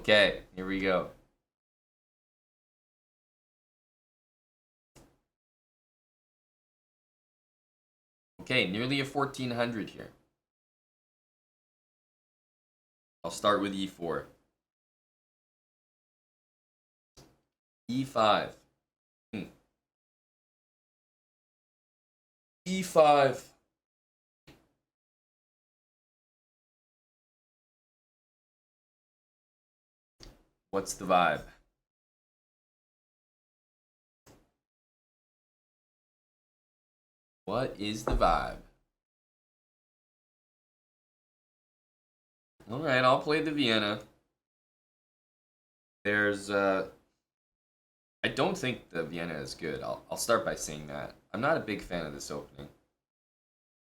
Okay, here we go. Okay, nearly a 1400 here. I'll start with e4. e5. e5. What's the vibe? What is the vibe? All right, I'll play the Vienna. There's I don't think the Vienna is good. I'll start by saying that. I'm not a big fan of this opening.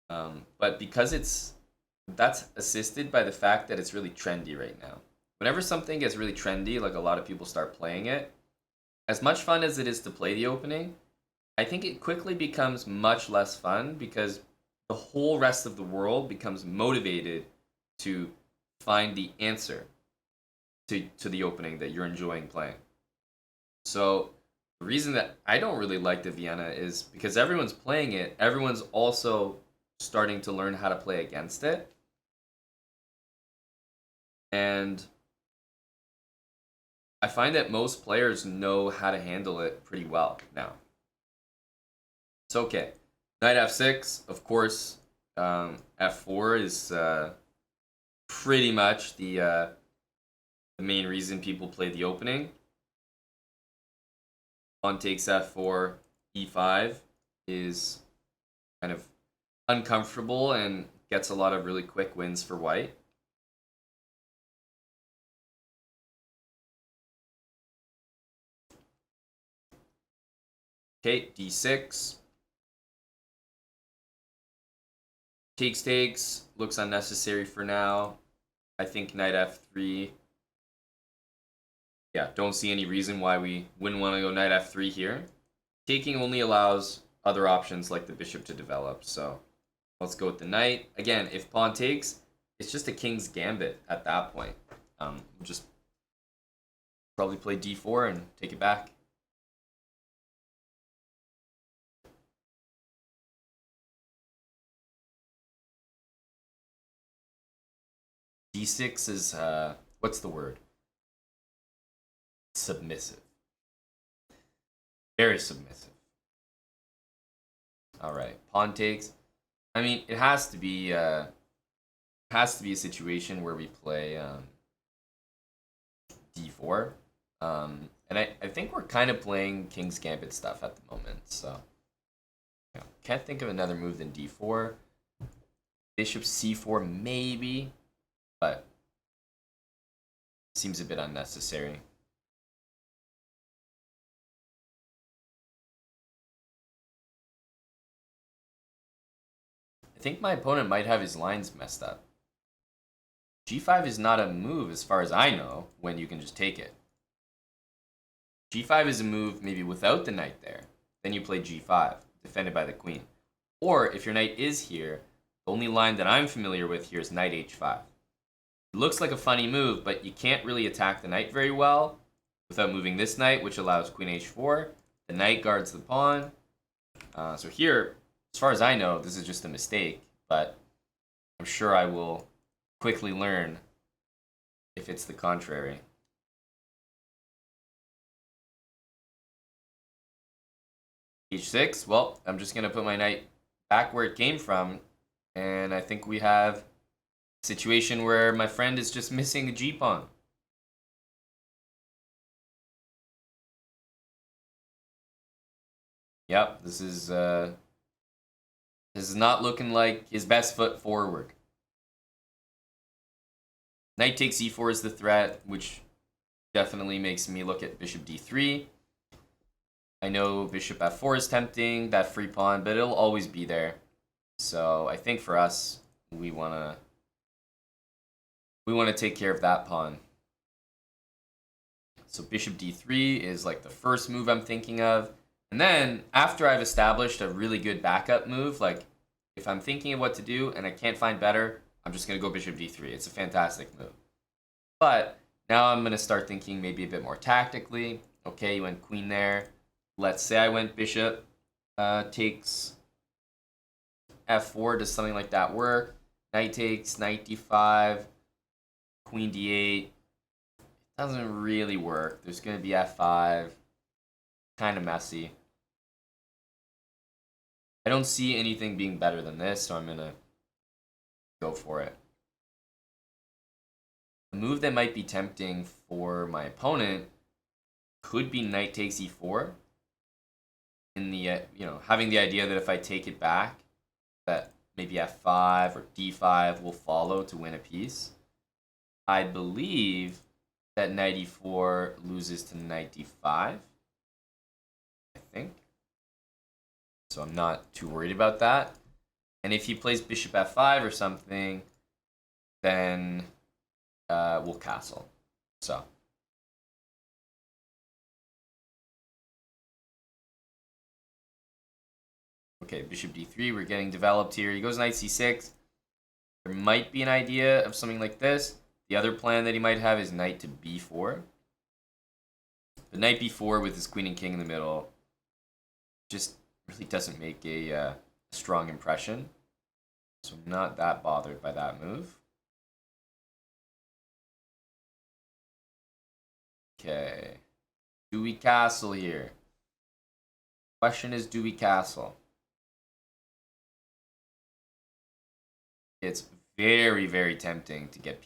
But because that's assisted by the fact that it's really trendy right now. Whenever something gets really trendy, like a lot of people start playing it, as much fun as it is to play the opening, I think it quickly becomes much less fun because the whole rest of the world becomes motivated to find the answer to the opening that you're enjoying playing. So the reason that I don't really like the Vienna is because everyone's playing it, everyone's also starting to learn how to play against it. And I find that most players know how to handle it pretty well now. It's okay. Knight f6, of course. F4 is pretty much the main reason people play the opening. Pawn takes f4, e5 is kind of uncomfortable and gets a lot of really quick wins for white. Okay, d6. Takes, looks unnecessary for now. I think knight f3. Yeah, don't see any reason why we wouldn't want to go knight f3 here. Taking only allows other options like the bishop to develop, so let's go with the knight. Again, if pawn takes, it's just a king's gambit at that point. We'll just probably play d4 and take it back. d6 is, what's the word? Submissive. Very submissive. All right, pawn takes. I mean, it has to be a situation where we play d4, and I think we're kind of playing King's Gambit stuff at the moment. So can't think of another move than d4. Bishop c4 maybe, but seems a bit unnecessary. I think my opponent might have his lines messed up. g5 is not a move as far as I know when you can just take it. g5 is a move maybe without the knight there. Then you play g5, defended by the queen. Or if your knight is here, the only line that I'm familiar with here is knight h5. It looks like a funny move, but you can't really attack the knight very well without moving this knight, which allows queen h4. The knight guards the pawn. So here, as far as I know, this is just a mistake, but I'm sure I will quickly learn if it's the contrary. h6, well, I'm just going to put my knight back where it came from, and I think we have a situation where my friend is just missing a g-pawn. Yep, this is not looking like his best foot forward. Knight takes e4 is the threat, which definitely makes me look at bishop d3. I know bishop f4 is tempting, that free pawn, but it'll always be there. So I think for us, we wanna take care of that pawn. So bishop d3 is like the first move I'm thinking of. And then after I've established a really good backup move, like if I'm thinking of what to do and I can't find better, I'm just going to go bishop d3. It's a fantastic move. But Now I'm going to start thinking maybe a bit more tactically. Okay, you went queen there. Let's say I went bishop takes f4. Does something like that work? Knight takes, knight d5, queen d8. Doesn't really work. There's going to be f5. Kind of messy. I don't see anything being better than this, so I'm going to go for it. The move that might be tempting for my opponent could be knight takes e4. In the, having the idea that if I take it back, that maybe f5 or d5 will follow to win a piece. I believe that knight e4 loses to knight d5. I think. So I'm not too worried about that. And if he plays bishop f5 or something, then we'll castle. So. Okay, bishop d3, we're getting developed here. He goes knight c6. There might be an idea of something like this. The other plan that he might have is knight to b4. But knight b4 with his queen and king in the middle just really doesn't make a strong impression. So I'm not that bothered by that move. Okay. Do we castle here? Question is, do we castle? It's very, very tempting to get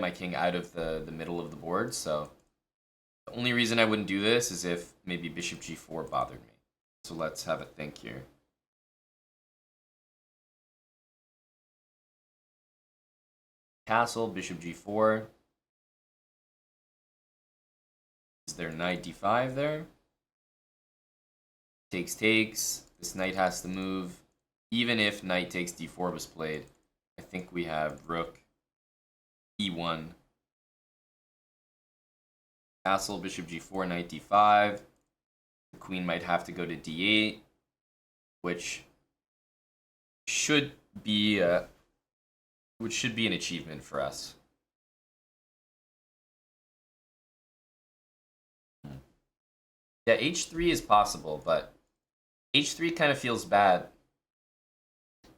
my king out of the middle of the board. So the only reason I wouldn't do this is if maybe bishop g4 bothered me. So let's have a think here. Castle, bishop g4. Is there knight d5 there? Takes, takes. This knight has to move. Even if knight takes d4 was played, I think we have rook e1. Castle, bishop g4, knight d5. The queen might have to go to d8, which should be an achievement for us. Yeah, h3 is possible, but h3 kind of feels bad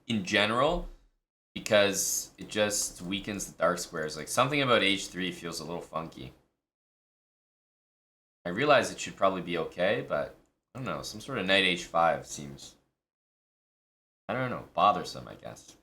in general because it just weakens the dark squares. Like, something about h3 feels a little funky. I realize it should probably be okay, but I don't know. Some sort of knight h5 seems, I don't know, bothersome, I guess.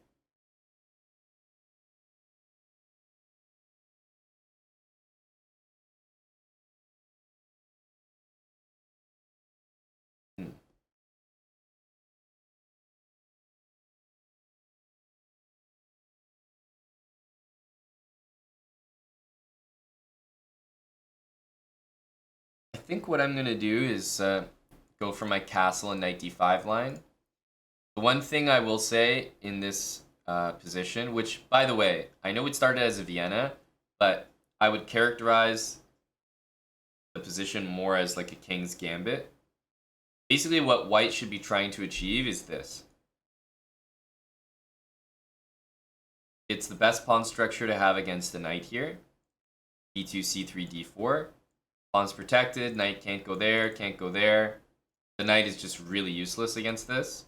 I think what I'm going to do is go for my castle and knight d5 line. The one thing I will say in this position, which, by the way, I know it started as a Vienna, but I would characterize the position more as like a king's gambit. Basically, what white should be trying to achieve is this. It's the best pawn structure to have against the knight here. d2, c3, d4. Pawn's protected, knight can't go there, can't go there. The knight is just really useless against this.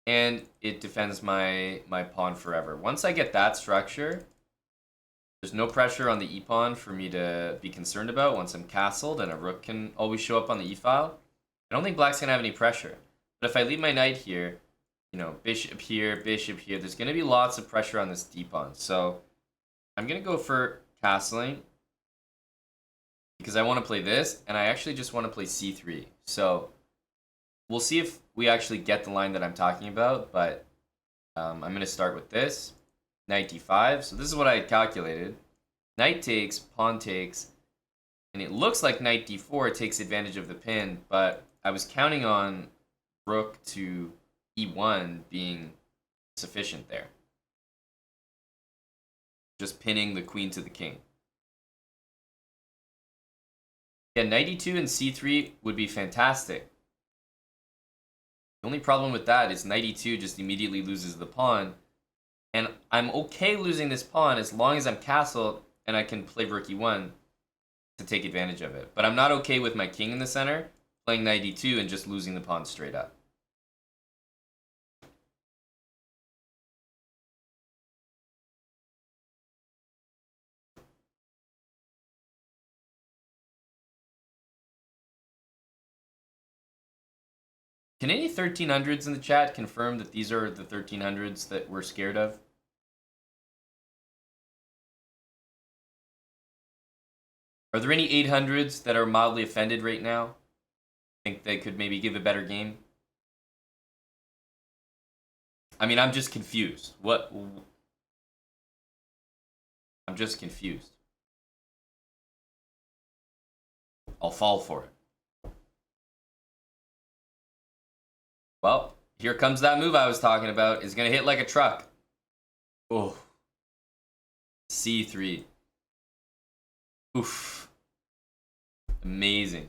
And it defends my pawn forever. Once I get that structure, there's no pressure on the e-pawn for me to be concerned about. Once I'm castled and a rook can always show up on the e-file, I don't think black's going to have any pressure. But if I leave my knight here, bishop here, there's going to be lots of pressure on this d-pawn. So I'm going to go for castling because I want to play this, and I actually just want to play c3. So we'll see if we actually get the line that I'm talking about, but I'm going to start with this. Knight d5. So this is what I had calculated. Knight takes, pawn takes, and it looks like knight d4 takes advantage of the pin, but I was counting on rook to e1 being sufficient there. Just pinning the queen to the king. Yeah, knight e2 and c3 would be fantastic. The only problem with that is knight e2 just immediately loses the pawn. And I'm okay losing this pawn as long as I'm castled and I can play rook e1 to take advantage of it. But I'm not okay with my king in the center playing knight e2 and just losing the pawn straight up. Can any 1300s in the chat confirm that these are the 1300s that we're scared of? Are there any 800s that are mildly offended right now? Think they could maybe give a better game? I mean, I'm just confused. What? I'm just confused. I'll fall for it. Well, here comes that move I was talking about. It's going to hit like a truck. Oh. C3. Oof. Amazing.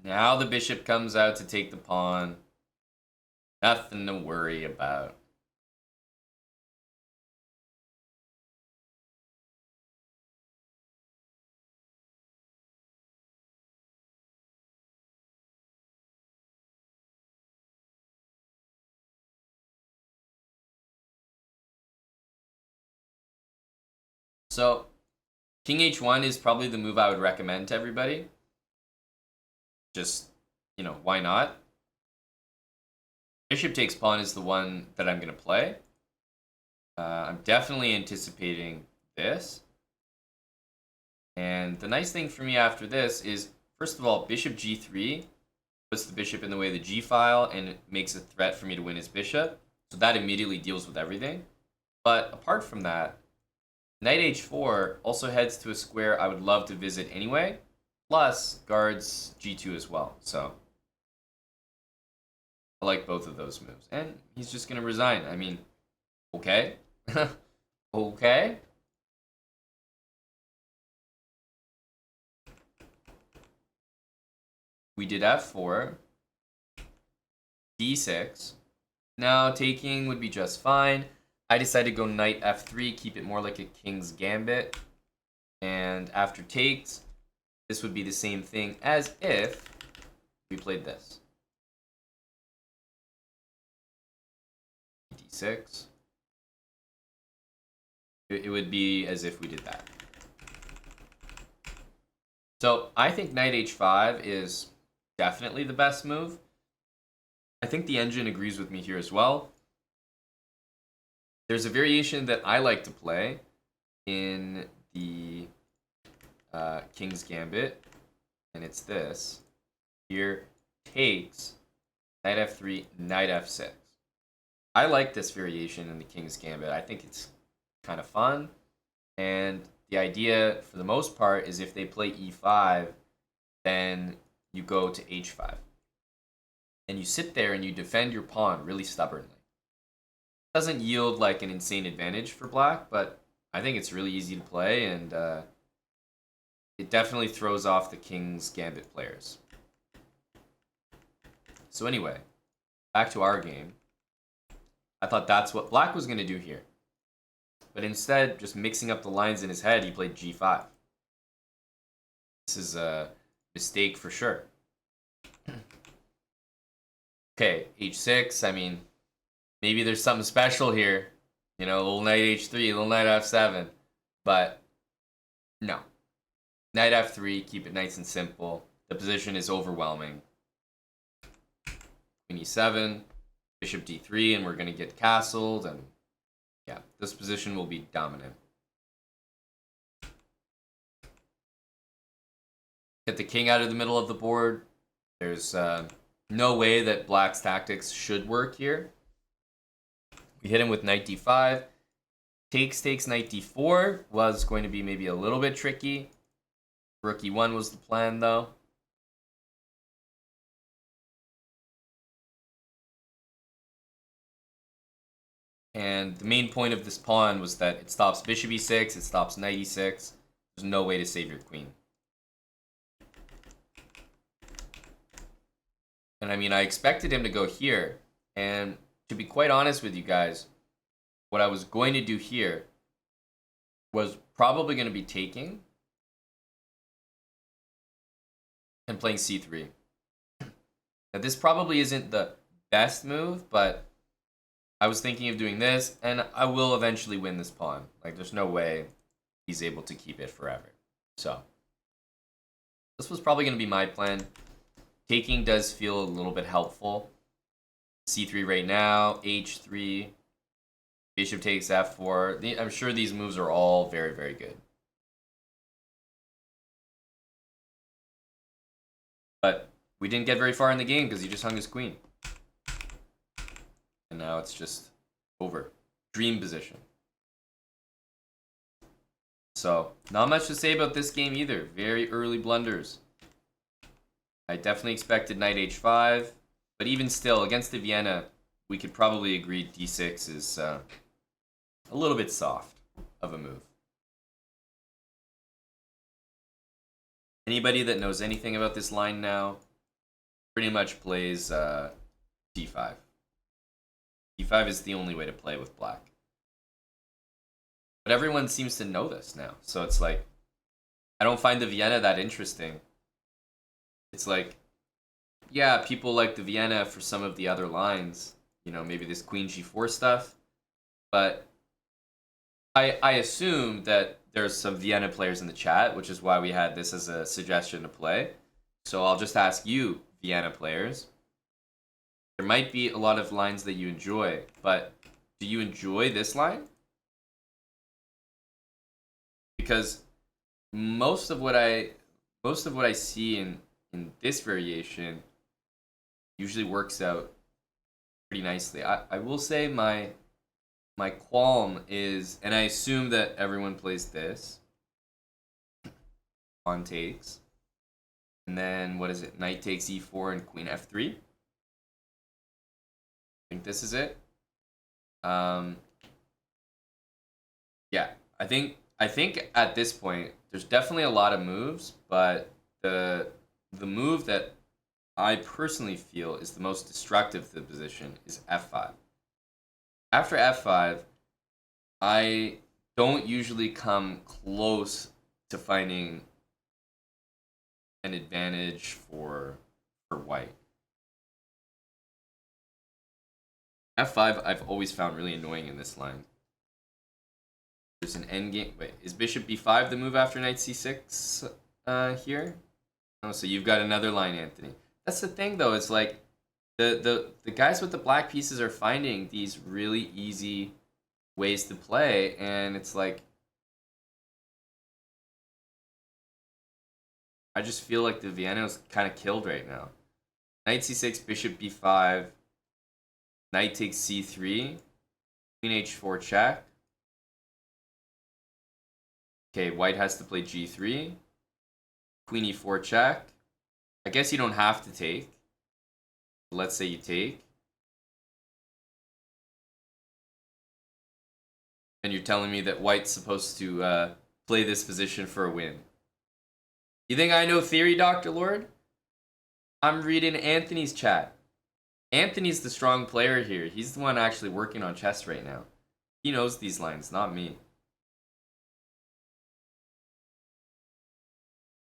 Now the bishop comes out to take the pawn. Nothing to worry about. So, king h1 is probably the move I would recommend to everybody. Just, why not? Bishop takes pawn is the one that I'm going to play. I'm definitely anticipating this. And the nice thing for me after this is, first of all, bishop g3 puts the bishop in the way of the g file and it makes a threat for me to win his bishop. So that immediately deals with everything. But apart from that, knight h4 also heads to a square I would love to visit anyway, plus guards g2 as well. So I like both of those moves. And he's just going to resign. I mean, okay. Okay. We did f4. d6. Now taking would be just fine. I decided to go knight f3, keep it more like a king's gambit. And after takes, this would be the same thing as if we played this. d6. It would be as if we did that. So I think knight h5 is definitely the best move. I think the engine agrees with me here as well. There's a variation that I like to play in the King's Gambit, and it's this. Here takes knight f3, knight f6. I like this variation in the King's Gambit. I think it's kind of fun, and the idea for the most part is if they play e5, then you go to h5. And you sit there and you defend your pawn really stubbornly. Doesn't yield like an insane advantage for black, but I think it's really easy to play, and it definitely throws off the King's Gambit players. So anyway, back to our game. I thought that's what black was going to do here. But instead, just mixing up the lines in his head, he played g5. This is a mistake for sure. Okay, h6, I mean, maybe there's something special here. You know, little knight h3, little knight f7. But no. Knight f3, keep it nice and simple. The position is overwhelming. Queen e7, bishop d3, and we're going to get castled. And yeah, this position will be dominant. Get the king out of the middle of the board. There's no way that black's tactics should work here. We hit him with knight d5. Takes knight d4 was going to be maybe a little bit tricky. Rook e1 was the plan, though. And the main point of this pawn was that it stops bishop e6, it stops knight e6. There's no way to save your queen. And I mean, I expected him to go here. And to be quite honest with you guys, what I was going to do here was probably going to be taking and playing c3. Now, this probably isn't the best move, but I was thinking of doing this, and I will eventually win this pawn. Like, there's no way he's able to keep it forever. So, this was probably going to be my plan. Taking does feel a little bit helpful. c3 right now, h3, bishop takes f4. I'm sure these moves are all very, very good. But we didn't get very far in the game because he just hung his queen. And now it's just over. Dream position. So, not much to say about this game either. Very early blunders. I definitely expected knight h5. But even still, against the Vienna, we could probably agree d6 is a little bit soft of a move. Anybody that knows anything about this line now pretty much plays d5. d5 is the only way to play with black. But everyone seems to know this now. So it's like, I don't find the Vienna that interesting. It's like, yeah, people like the Vienna for some of the other lines. You know, maybe this queen g4 stuff. But I assume that there's some Vienna players in the chat, which is why we had this as a suggestion to play. So I'll just ask you, Vienna players. There might be a lot of lines that you enjoy, but do you enjoy this line? Because most of what I see in this variation usually works out pretty nicely. I will say my qualm is, and I assume that everyone plays this. Pawn takes. And then, what is it? Knight takes e4 and queen f3. I think this is it. Yeah, I think at this point, there's definitely a lot of moves, but the move that I personally feel is the most destructive to the position is f5. After f5, I don't usually come close to finding an advantage for white. f5 I've always found really annoying in this line. There's an endgame. Wait, is bishop b5 the move after knight c6 here? Oh, so you've got another line, Anthony. That's the thing, though. It's like the guys with the black pieces are finding these really easy ways to play, and it's like I just feel like the Vienna's kind of killed right now. Knight c6, bishop b5, knight takes c3, queen h4 check. Okay, white has to play g3, queen e4 check. I guess you don't have to take. Let's say you take. And you're telling me that white's supposed to play this position for a win. You think I know theory, Dr. Lord? I'm reading Anthony's chat. Anthony's the strong player here. He's the one actually working on chess right now. He knows these lines, not me.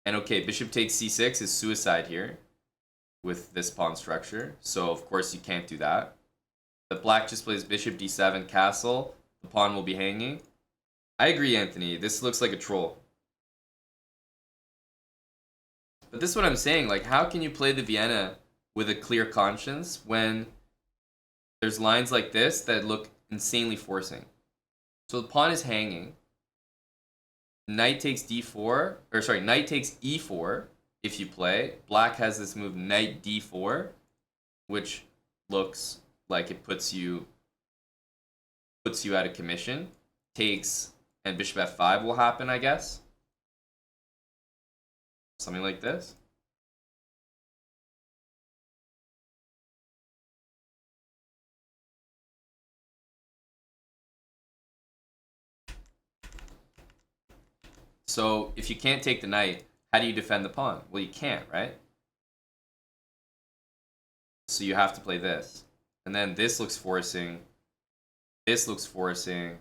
And okay, bishop takes c6 is suicide here with this pawn structure. So, of course, you can't do that. But black just plays bishop d7, castle. The pawn will be hanging. I agree, Anthony. This looks like a troll. But this is what I'm saying. Like, how can you play the Vienna with a clear conscience when there's lines like this that look insanely forcing? So the pawn is hanging. Knight takes d4, or sorry, knight takes e4 if you play. Black has this move knight d4, which looks like it puts you out of commission. Takes, and bishop f5 will happen, I guess. Something like this. So if you can't take the knight, how do you defend the pawn? Well, you can't, right? So you have to play this. And then this looks forcing. This looks forcing.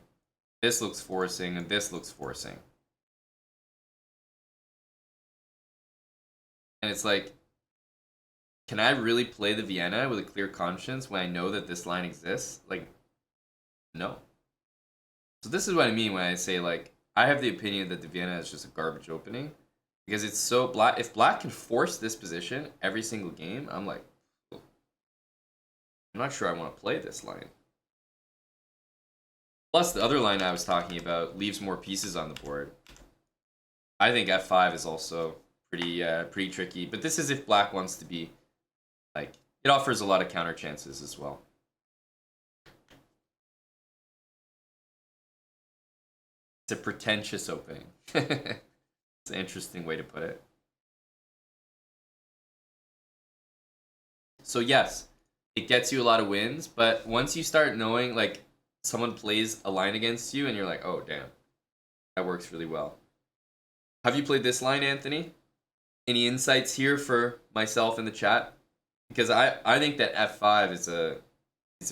This looks forcing, and this looks forcing. And it's like, can I really play the Vienna with a clear conscience when I know that this line exists? Like, no. So this is what I mean when I say, like, I have the opinion that the Vienna is just a garbage opening. Because it's so black. If black can force this position every single game, I'm like, I'm not sure I want to play this line. Plus, the other line I was talking about leaves more pieces on the board. I think f5 is also pretty tricky. But this is if black wants to be, like, it offers a lot of counter chances as well. It's a pretentious opening. It's an interesting way to put it. So yes, it gets you a lot of wins, but once you start knowing, like, someone plays a line against you and you're like, oh, damn, that works really well. Have you played this line, Anthony? Any insights here for myself in the chat? Because I think that f5 is a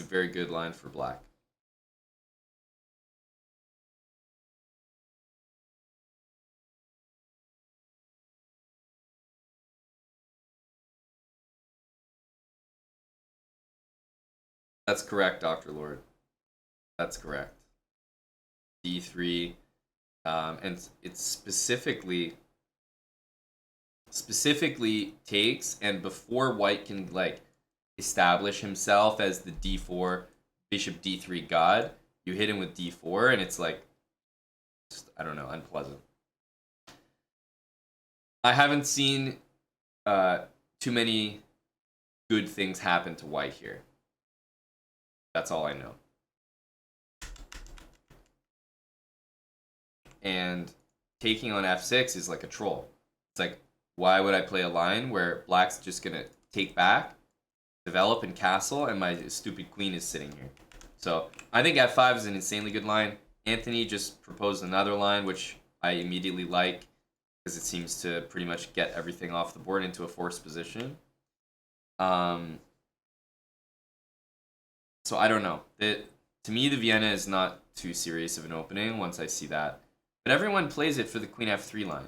very good line for black. That's correct, Dr. Lord. That's correct. D3, and it's specifically takes, and before white can, like, establish himself as the d4 bishop d3 god, you hit him with d4 and it's like, just, I don't know, unpleasant. I haven't seen too many good things happen to white here. That's all I know. And taking on f6 is like a troll. It's like, why would I play a line where black's just gonna take back, develop, and castle, and my stupid queen is sitting here? So I think f5 is an insanely good line. Anthony just proposed another line, which I immediately like, because it seems to pretty much get everything off the board into a forced position. So I don't know. To me, the Vienna is not too serious of an opening once I see that. But everyone plays it for the queen f3 line.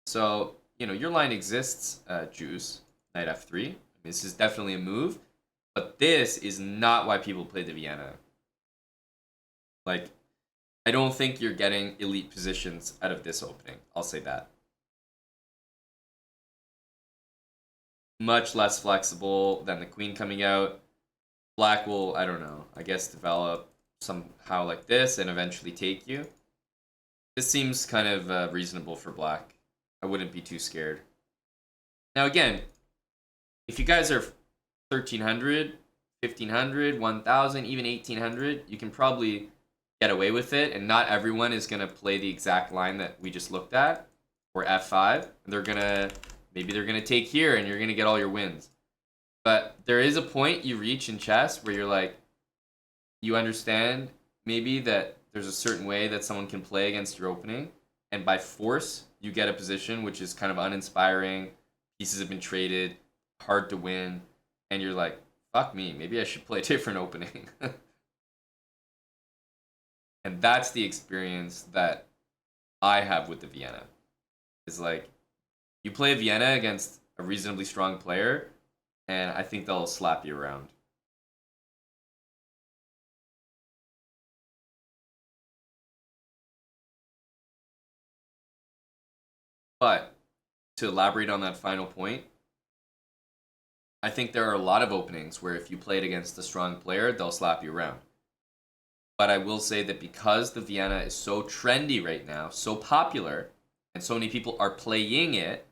So, you know, your line exists, Juice, knight f3. This is definitely a move. But this is not why people play the Vienna. Like, I don't think you're getting elite positions out of this opening. I'll say that. Much less flexible than the queen coming out. Black will, I don't know, I guess develop somehow like this and eventually take you. This seems kind of reasonable for black. I wouldn't be too scared. Now again, if you guys are 1300, 1500, 1000, even 1800, you can probably get away with it, and not everyone is going to play the exact line that we just looked at, or f5. Maybe they're going to take here and you're going to get all your wins. But there is a point you reach in chess where you're like, you understand maybe that there's a certain way that someone can play against your opening, and by force, you get a position which is kind of uninspiring, pieces have been traded, hard to win, and you're like, fuck me, maybe I should play a different opening. And that's the experience that I have with the Vienna. It's like, you play Vienna against a reasonably strong player, and I think they'll slap you around. But to elaborate on that final point, I think there are a lot of openings where if you play it against a strong player, they'll slap you around. But I will say that because the Vienna is so trendy right now, so popular, and so many people are playing it,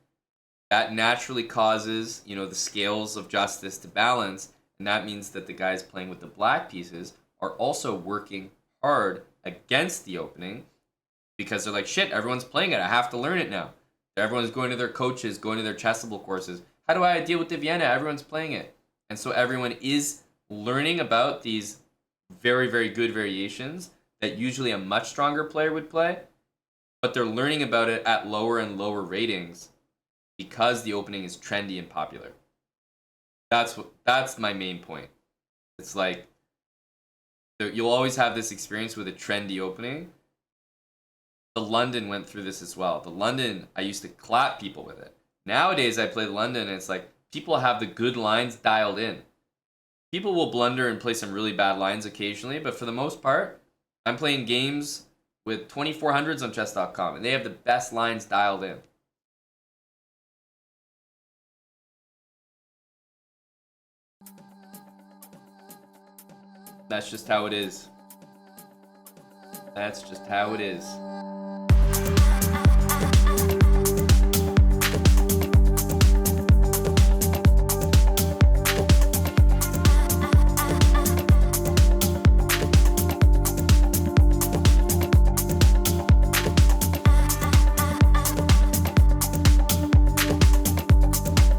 that naturally causes, you know, the scales of justice to balance, and that means that the guys playing with the black pieces are also working hard against the opening, because they're like, shit, everyone's playing it, I have to learn it now. Everyone's going to their coaches, going to their chessable courses. How do I deal with the Vienna? Everyone's playing it. And so everyone is learning about these very, very good variations that usually a much stronger player would play, but they're learning about it at lower and lower ratings because the opening is trendy and popular. That's my main point. It's like, You'll always have this experience with a trendy opening. The London went through this as well. The London, I used to clap people with it. Nowadays, I play London, and it's like people have the good lines dialed in. People will blunder and play some really bad lines occasionally, but for the most part, I'm playing games with 2400s on chess.com, and they have the best lines dialed in. That's just how it is. That's just how it is.